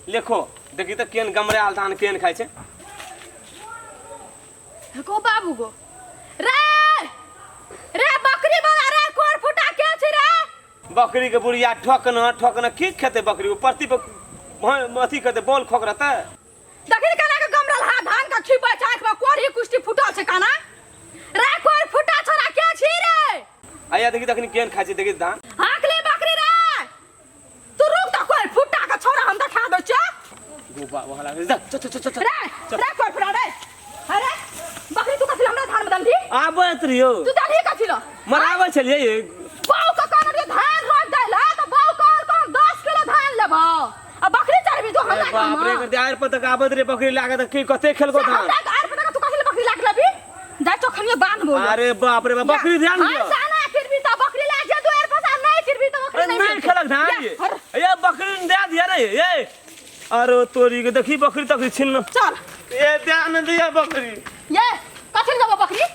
लेखो देखी तो केन गमरे धान केन खाय छे को बाबू गो रे रे बकरी वाला रे कोर फुटा के छी रे बकरी के बुढ़िया ठोकना की खेते बकरी परती पे अथी करते बोल खोकरता देखी काना के गमरल हा धान का खिपा चाक में कोरी कुष्टी फुटल छे काना रे कोर फुटा छोरा के छी रे आया देखी तखनी केन खाय छे देखी धान हाकले बकरी रे तू रुक त कोर फुटा का छोरा हम देखा दो छ गोबा वाला जा च रे कोर फुटा रे अरे बकरी तू कथि हमरा धान में दम दी आबत रियो तू दाली कथि लो मरावे छलिए ये बाऊ का कान के धान रोक देला त बाऊ का 10 किलो धान लेबो अब बकरी चरबी जो हमरा बाप रे कर यार पता का आबत रे बकरी लागत की कते खेल को धान यार पता का तू कथि बकरी लाग लबी जा चोखनिया बांध बोल अरे बाप रे बकरी ध्यान दियो हां जाना फिर भी तो बकरी लाग जा दुआर पर नहीं फिर भी तो बकरी नहीं खेलक धान ये बकरी दे दिया रे ये अरे तोरी के देखी बकरी तकरी छिन चल ये ध्यान दिया बकरी ये कथि ले देबो बकरी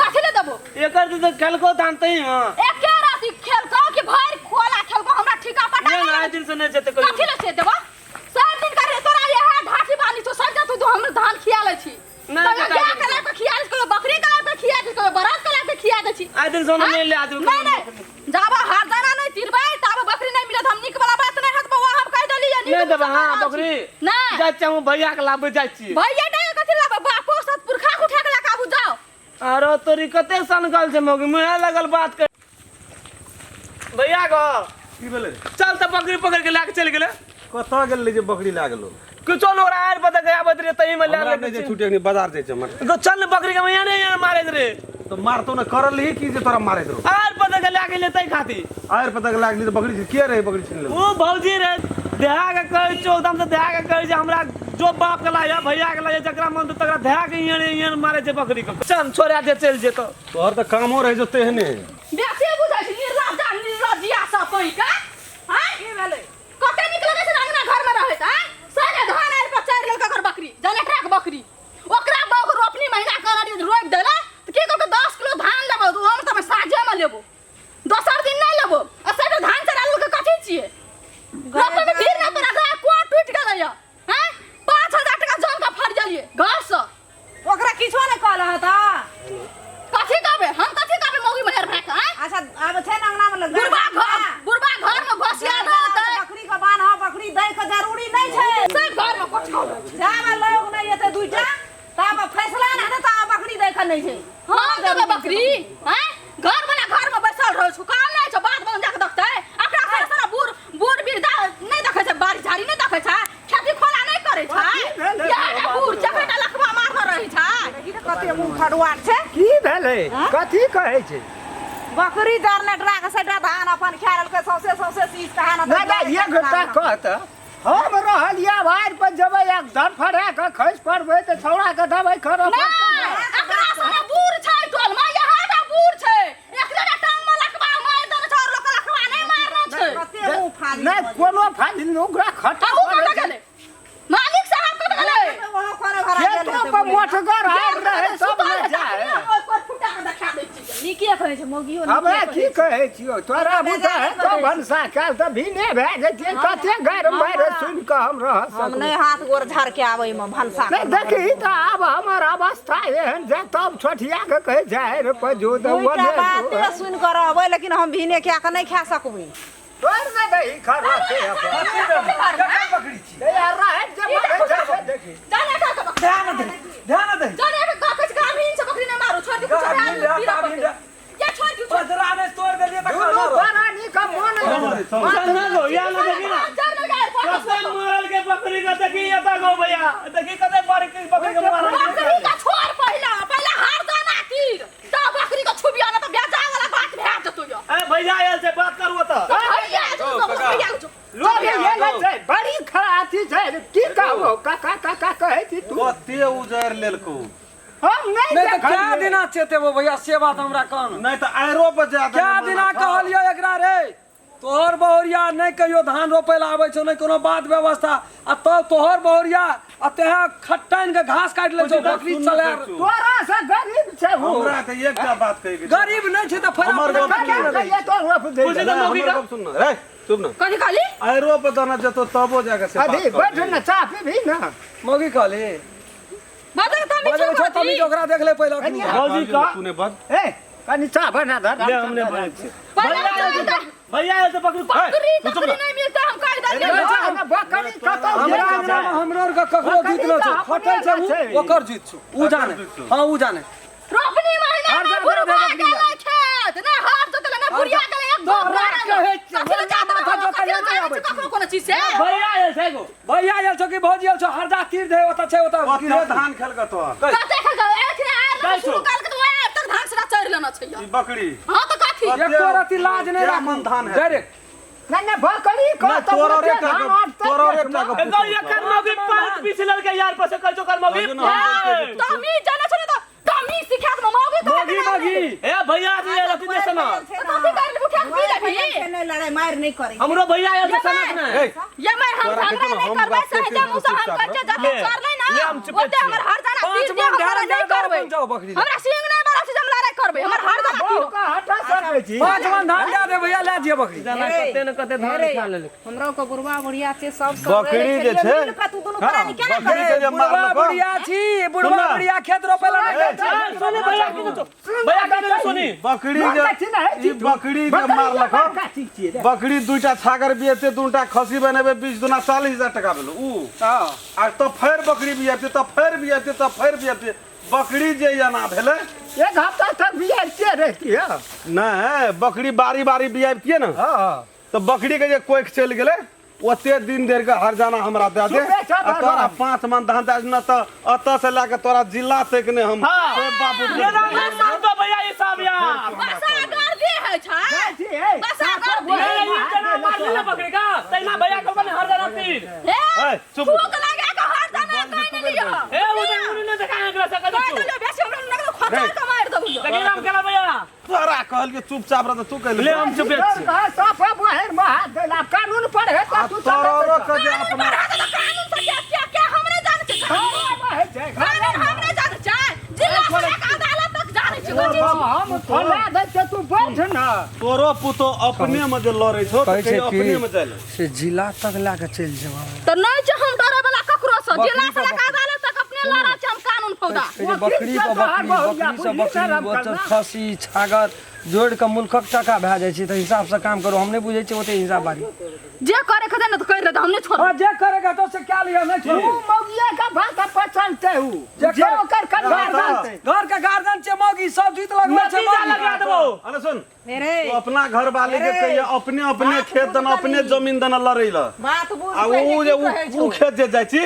कथि ले देबो एकर तो खेल को धानते ही हां एक के राती खेल को कि भाई खोला खेल को हमरा ठिका पटा ये ना दिन से नहीं जते कथि ले से देबो सब दिन करे तोरा ये है ढाठी बानी तो सब जा तू हम धान खिया ले छी ना क्या कला पे खिया इसको बकरी कला पे खिया इसको बरात कला पे खिया दे छी आ दिन सोना नहीं ले आदमी नहीं जाबा हार जाना नहीं तिरबे तब बकरी नहीं मिलत हम निक वाला बात नहीं हत बवा हम कह दली नहीं देबा हां बकरी ना जा चाहू भैया के लाबे जाय छी भैया नहीं कथि लाबा बापो सत पुरखा उठा के काबू जाओ अरे तोरी कते सनगल छे मोगी मुहे लगल बात कर भैया गो की भेले चल त बकरी पकड़ के लाके चल गेले कत गेल जे बकरी लागलो कुछो न ओरा आर पता गया बदरे तई में हमरा ले नहीं जे छूटे नहीं बाजार जाय छमर गो चल बकरी के मैया नहीं मारे रे तो मारतो न करल ही की जे तोरा मारे दरो आर पता के लाके लेतई खाती आयर पता लागली तो बकरी के रहे बकरी छीन ले ओ भौजी रे देहा के कह चौदम से देहा के कह जे हमरा जो बाप के लाया भैया के लाया जकरा मन तो तकरा देहा के इयन मारे जे बकरी को चल छोरा जे चल जेतो तोहर त कामो रहे जते हने बेसे बुझाइ छी निर्लज्जा निर्लज्जिया सब कोई का हां की भेलै कते निकल के अंगना घर में रहत हां सारे धान आर पर चार लड़का घर बकरी जने ट्रक बकरी ओकरा बाग रोपनी महीना कर रोप देला त की कहू 10 किलो धान लेबो तो हम त साजे में लेबो दोसर दिन नहीं लेबो आ सब धान चरा ल के कथि छिए रोपे में भीड़ ना तोरा गाय को टूट गेलै हां 5000 टका जन का फट गेलिए घर से ओकरा किछो नै कहल हता कथि कहबे हम कथि कहबे मौगी महेर भाई का अच्छा अब थे अंगना में लग बुढ़बा घर में घसिया रहत बकरी के बान्ह बकरी दै के जरूरी नै छै सब घर में कोठा जाबे लोग नै एते दुइटा तब फैसला नै हेतै तब बकरी दै के नै छै हम देबे बकरी हैं घर वाला घर में बैसल रहै छु काम नै छै बात बन जाके देखतै एकरा से सारा बूढ़ बिरदा नै देखै छै बारी झाड़ी नै देखै छै खेती खोला नै करै छै या बूढ़ चपेटा लखवा मारने रहै छै कते मुंह फड़ुआर छै की भेलै कथी कहै छै बकरी जरने ड्राग से धान अपन खायल के सौसे चीज कहा ना ना ये घटा कहत हम रहलिया भार पर जबै एक धर फड़ा के खस पड़बै त छौड़ा के दबै खरो एकरा से बूढ़ छै टोल में यहाँ da बूढ़ छै एकरा टांग में लखवा मार देने छै और लोक लखवा नै मारने छै कते मुंह फाड़ी नै कोनो फाली ओकरा खटा आ उ कत गेलै मालिक साहब कत गेलै वहां कोने भरा गेल खेतो पर मोटगर हार रहे सब न जाए कोई फुटा के देखा दै छी निकिया कहै छै मोगियो हमरा की कहै छियो तोरा बुझा है तो भनसा काल त भिने भए जैतिए कते घर मारे सुन के हम रह हम नै हाथ गोर झाड़ के आबै में भनसा नै देखी त अब हमर अवस्था एहन जे तब छोटिया के कहे जाए रे पजो दुइटा बाते सुन के रहबै लेकिन हम भिने क्या के नै खा सकबै तोर न दही खरा के बकरी छी ए यार रहे जे मरे देखी जाने का ध्यान दे जाने का कागज का भी से बकरी न मारो छोड़ दे या छोड़ दे पदरा ने तोड़ देलिए त दुनु बरानी का मन ना गो या ना देखी ना कते मरल के बकरी का देखी एता गो भैया देखी कते बकरी के मारल बकरी का छोड़ पहला हार जाना तीर ता बकरी का छुबिया ना तो बेजा वाला बात भेज दे तू यो ए भैया आयल से बात करू त भैया लोग ये लग जाए बड़ी खराती छै की कहबो का कहै छी तू कते उजर लेलको हम नहीं नहीं तो क्या दिना चेते वो भैया से बात हमरा कहन नहीं तो आयरो पर ज्यादा क्या दिना कहलियो एकरा रे तोहर बहुरिया नहीं कहियो धान रोपे ला आवे छौ नहीं कोनो बात व्यवस्था आ तो तोहर बहुरिया आ तेहा खट्टन के घास काट ले छौ बकरी चले तोरा से गरीब छे हो हमरा के एकटा बात कहि गरीब नहीं छै त फरा ये तो रोप दे पूछे तो मौगी का सुन न रे चुप न कथी खाली आइ रोप दना जतो तबो जाके से अभी बैठ न चाह पी भी ना मौगी कहले बता त मी बजे छ तमी ओकरा देख ले पहिले मौगी का तूने बद ए कनी चाह बना दे ले हमने भैया तो पकड़ बकरी नहीं मिलता हम काट दे बकरी कतो हमरो का ककरो जीत न छ फटल छ ओकर जीत छ उ जाने हां उ जाने रोपनी महीना में बुढ़वा गेलै खेत ना हाथ जोतले ना बुढ़िया गेलै एक दो कहे कखनो जात माथा जोतले कखनो कोनो चीज से भैया आयल छै गो भैया आयल छ कि भौजी आयल छ हरदा तीर दे ओता छै ओता किरे धान खेल का तो कते खल गए एखने आर शुरू काल के तो आब तक धान से चढ़ लेना छै ई बकरी हां तो कथी एको रति लाज नहीं क्या राख मन धान है डायरेक्ट ना बकरी को तो तोरा रे का एगो ये कर मौगी पांच पीछे लड़ के यार पसे कर जो कर मौगी तमी जाने छ तो तमी सिखा त मौगी मौगी ए भैया जी आयल अति देसन कथी कर ले बुखा पी ले नहीं लड़ाई मार नहीं करे हमरो भैया आयल देसन ना ये मैं हम हमरा नहीं करबै सहजा मुसा हम करके जाते कर ले ना ओते हमर हर जाना तीर दे हमरा नहीं करबै हमरा सिंह नहीं बारा से जमला रे करबै हमर हर जाना तीर हटा सकबै छी 5 मन धान दे दे भैया ले जिए बकरी जाना कते न कते धान खा ले हमरो को बुढ़वा बुढ़िया से सब बकरी जे छै तू दोनों प्राणी केना बकरी के जे बुढ़वा मारलको बुढ़िया छी बुढ़वा बुढ़िया खेत रोपे ला नहीं सुनी भैया की तो भैया के सुनी बकरी जे ई बकरी जे मारलको बकरी दुईटा छागर बिएते दुटा खसी बनेबे 20 दुना 40,000 टका भेलो उ आ तो फेर बकरी बिएते तो फेर बिएते तो फेर बिएते बकरी जे याना भेले एक हफ्ता तक बियाते रहती है नहीं बकरी बारी बारी बियाबतिए ना हां तो बकरी के जे कोई चल गेले ओते दिन देर के हर जाना हमरा दे दे आ तोरा 5 मन धान दे न त अत से लाके तोरा जिला तक ने हम बाबू ये नाम तो भैया ये सब यार बसा कर दे है छै बसा कर दे ये जना मार ले बकरी का तैना भैया को हर जाना तीर ए चुप भूख लगे का हर जाना कहीं नहीं लियो ए वो उन्होंने ने देखा एकरा से तो कदे ले बेसी हमरा लगे खचा का मार दबु लेकिन हम केला भैया तोरा कहल के चुपचाप रह तू कहले ले हम चुप साफ बहर में हाथ देला कानून पर है तो तू तोरो के जे अपना कानून से क्या हमरे जान छै कानून हमरे जान छै जिला से अदालत तक जाने छै बुझी हम खोला दे के तू बैठ ना तोरो पुतो अपने में जे लड़ै छौ तो अपने में चल से जिला तक लाके चल जेबा तो नहीं छै हम डरे वाला ककरो से जिला से अदालत तक अपने लड़ा छै हम कानून फौदा बकरी से बकरी खसी छागर जोड़ के मुल्कक टका भए जाइ छै त हिसाब से काम करो हम नहीं बुझै छै ओते हिसाब बारी जे करे खदे न तो कर ले हम नहीं छोड़ हां जे करेगा तो से क्या लिया नहीं तू छोड़ मौगिया का भाषा पहचानते हूं जे ओकर कन्हार जानते घर के गार्डन छै मौगी सब जीत लगबै छै नतीजा लगा देबो अरे सुन मेरे तू अपना घर वाले के कहिए अपने अपने खेत दन अपने जमीन दन लड़ै ल बात बुझ आ उ जे उ खेत जे जाइ छी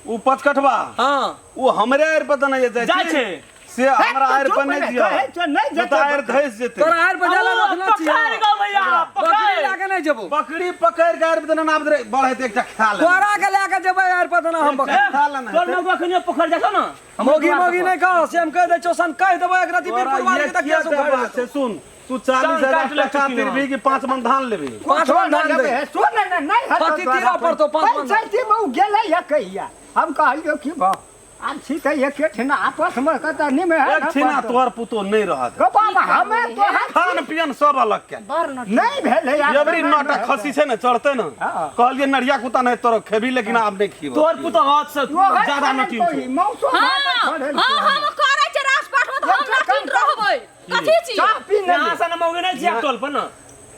उ पचकठवा हां उ हमरे आर पर दन जाइ जाइ छै से हमरा आर पर नहीं दिया नहीं बता आर धैस जेते तोरा आर पर जाला रखना पकड़ चाहिए गो भैया बकरी पकड़ लाके नहीं जेबो बकरी पकड़ के आर पर दन नाम दे बढ़े ते एकटा खा ले तोरा के लाके जेबै आर पर ना हम बकरी खा लेना तोर मौका खनिया पोखर जातो ना मोगी मोगी नहीं कह से हम कह दे चौसन कह देबै एक राती बीरपुर मार के तक कैसे खबर से सुन तू 40,000 टका तिरबी की 5 मन धान लेबी 5 मन धान दे सुन नहीं पति तीरा पर तो 5 मन पंचायती में उ गेले या कहिया हम कहलियो कि बा आब छी त एक ठिना आपस में कतनी में है एक छिना तोर पुतो नहीं रहत गो बाबा हमें तो खान पियन सब अलग के नहीं भेले यार एवरी नटा खसी छै न चढ़ते न कहलिए नरिया कुता नहीं तोर खेबी लेकिन आब नहीं खीबो तोर पुतो हाथ से ज्यादा नटी छै मौसम हां हम करे छै राजपाट में हम ना दिन रहबै कथि छी चाह पी यहां से न मौगे नहीं छिया टोल पर न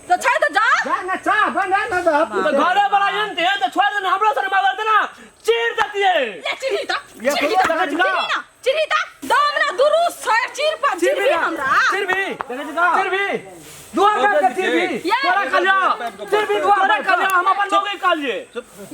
तो छै तो जा जाना चाह बना न तो घरे वाला जानते तो छोड़ देना हमरो सर मार देना चीर देती है ले चिरही त ये चिरही त दम ना दुरुस छै चीर पर चिरही हमरा चिरबी देखे का तिरबी दुआ कर तिरबी तोरा कलिया चिरबी तोरा कलिया हम अपन मौगे कालिए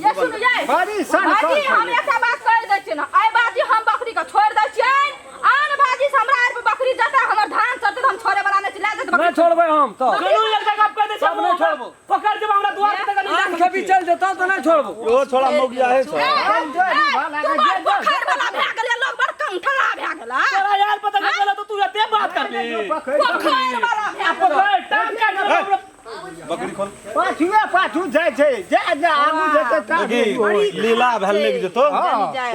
ये सुन ये बड़ी सन भाजी हम एकटा बात कह दै छियै ना आइ बाजी हम बकरी के छोड़ दै छियै आन भाजी से हमरा आर पे बकरी जता हमर धान चढ़ते हम छोड़े वाला नहीं ले जेते नहीं छोड़बै हम तो चलू एक जगह आप कह दे सब नहीं छोड़बो पकड़ जब हमरा दुआ के तक आन खेबी चल जेता तो नहीं छोड़बो ओ छोड़ा मौगिया है छ पोखर वाला भए गेलै लोग बड़ कंठला भए गेला तोरा यार पता नहीं चला तो तू एते बात कर ले पोखर वाला भए पकड़ टांग काट बकरी खोल पाछुए पाछू जाइ छै जा जा आगू जेतै ता देखी लीला भेल लग जेतो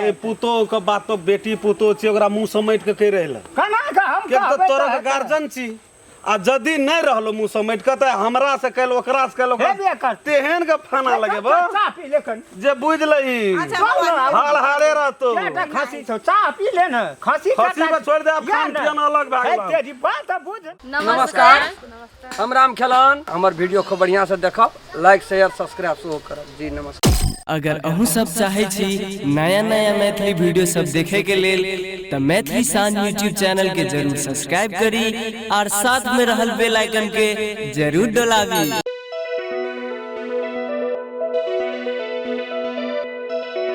ए पुतो के बात तो बेटी पुतो छी ओकरा मुंह समेट के कहि रहल कना के हम के तो तोरा के गार्जियन छी आ जदी नहीं रहलो मुंह समेट के त हमरा से कल ओकरा से कल हेबे कर तेहन के फाना लगेबो चाह पी लेकन जे बुझ लही हाल हारे रहतो बेटा खसी छौ चाह पी ले न खसी खसी में छोड़ दे अब खान पियन अलग भाग है तेरी बात बुझ नमस्कार हम राम खेलान हमर वीडियो को बढ़िया से देखब लाइक शेयर सब्सक्राइब सेहो करब जी नमस्कार अगर अहूँ सब चाहे छी नया नया मैथिली वीडियो सब देखे के लेल त मैथिली शान यूट्यूब चैनल के जरूर सब्सक्राइब करी और साथ में रहल बेल आइकन के जरूर दबावी।